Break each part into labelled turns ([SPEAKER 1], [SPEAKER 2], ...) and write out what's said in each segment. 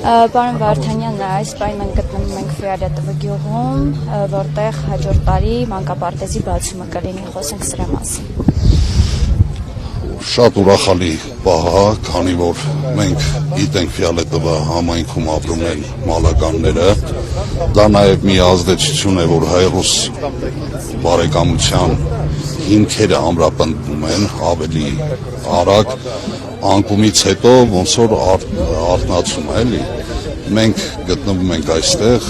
[SPEAKER 1] Պարոն Վարդանյան, այս պահին մենք գտնվում ենք Ֆիալետովի գյուղում, որտեղ հաջորդ տարի մանկապարտեզի բացումը կլինի, խոսենք սրա մասին։
[SPEAKER 2] Շատ ուրախալի պահ է, քանի որ մենք գիտենք Ֆիալետովի համայնքում ապրում են մալականները, դա նաև մի ազդեցություն է, որ հայ-ռուս բարեկամության հիմքերը ամրապնդվում են ավելի արագ, անկումից հետո ոնց որ արթնացում է, էլի։ Մենք գտնվում ենք այստեղ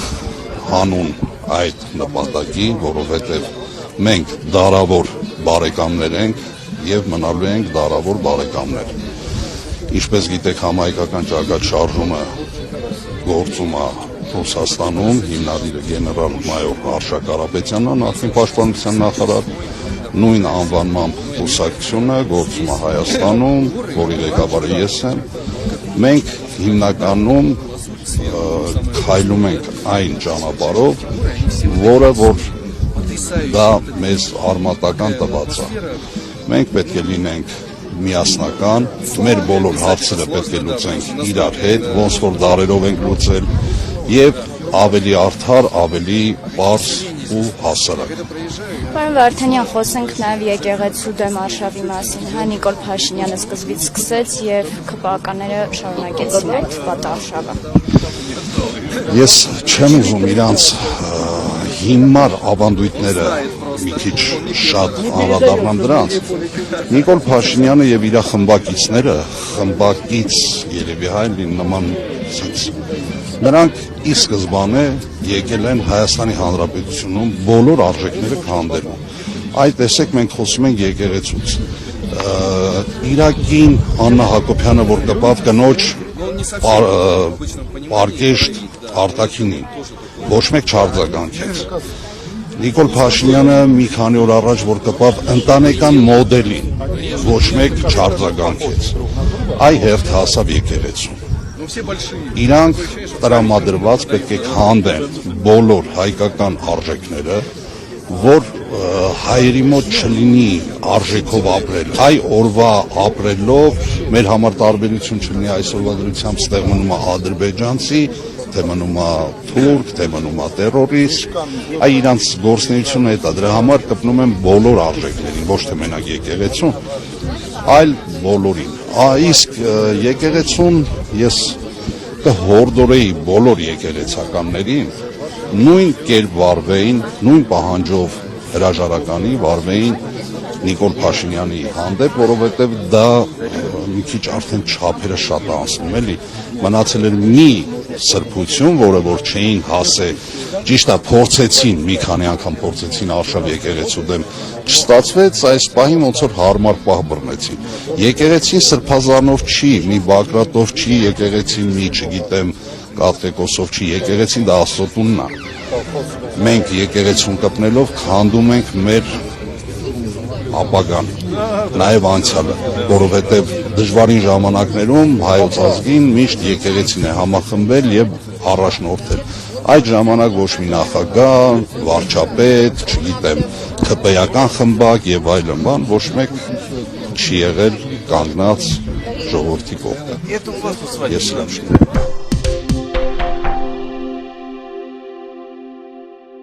[SPEAKER 2] հանուն այդ նպատակի, որովհետև մենք դարավոր բարեկամներ ենք եւ մնալու ենք դարավոր բարեկամներ։ Ինչպես գիտեք, համահայկական ճակատշարժումը գործում է Ռուսաստանում, հիմնադիրը գեներալ-մայոր Արշակ Կարապետյանն է, նախկին պաշտպանության նախարար, նույն անվանմամբ կուսակցությունը գործում է Հայաստանում, որի ղեկավարը ես եմ։ Մենք հիմնականում քայլում ենք այն ճանապարհով, որը որ դա մեզ արմատական տված է։ Մենք պետք է լինենք միասնական, մեր բոլոր հարցերը պետք է լուծենք իրար հետ, ոնց որ դարերով ենք լուծել, եւ ավելի արդար, ավելի պարզ ու հասարակ։
[SPEAKER 1] Պարոն Վարդանյան, խոսենք նաև եկեղեցու դեմ արշավի մասին։ Հա Նիկոլ Փաշինյանը սկզբից սկսեց եւ ԿՊԱ-ականները շարունակեցին այդ պատարշավը։
[SPEAKER 2] Ես չեմ ուզում իրանց հիմար ավանդույթները մի քիչ շատ անդրադառնամ դրանց։ Նիկոլ Փաշինյանը եւ իր խմբակիցները, խմբակից երևի հայլին նման sense, նրանք ի սկզբանե եկել են Հայաստանի Հանրապետությունում բոլոր արժեքները քանդելու։ Այդ տեսեք մենք խոսում ենք եկեղեցուց։ Իրակին Աննա Հակոբյանը, որ կպավ կնոջ պարկեշտ արտաքինին, ոչ մեկ չարձագանքեց։ Նիկոլ Փաշինյանը մի քանի օր առաջ, որ կպավ ընտանեկան մոդելին, ոչ մեկ չարձագանքեց։ Այ հերթ հասավ եկեղեցուն։ Իրանք տրամադրված պետք է քանդեն բոլոր հայկական արժեքները, որ հայերի մոտ չլինի արժեքով ապրել։ Այ օրվա ապրելով մեր համար տարբերություն չլինի այսօրվա դրությամբ ստեղ մնում է ադրբեջանցի, թե մնում է թուրք, թե մնում է տերորիստ, այ իրանց գործունեությունը հետ է, դրա համար կպնում են բոլոր արժեքներին, ոչ թե մենակ եկեղեցուն, այլ բոլորին։ Իսկ եկեղեցուն ես կհորդորեի բոլոր եկեղեցականներին նույն կերպ վարվեին, նույն պահանջով հրաժարականի վարվեին Նիկոլ Փաշինյանի հանդեպ, որովհետև դա մի քիչ արդեն չափերը շատ անցնում էլի, մնացել էր մի սրբություն, որը որ չէին հասել, ճիշտ է, փորձեցին, մի քանի անգամ փորձեցին արշավ եկեղեցու դեմ, չստացվեց, այս պահին ոնց որ հարմար պահ բռնեցին։ Եկեղեցին սրբազանով չի, մի Բագրատով չի, եկեղեցին մի, չգիտեմ, Կաթողիկոսով չի, եկեղեցին դա Աստծո տունն է։ Մենք եկեղեցուն կպնելով քանդում ենք մեր ապագան, նաև անցյալը, որովհետև դժվարին ժամանակներում հայոց ազգին միշտ եկեղեցին է համախմբել եւ առաջնորդել։ Այդ ժամանակ ոչ մի նախագահ, վարչապետ, չգիտեմ, ԿՊ-ական խմբակ եւ այլն բան ոչ մեկ չի եղել կանգնած ժողովրդի կողքը։ Ես եմ շնորհակալ։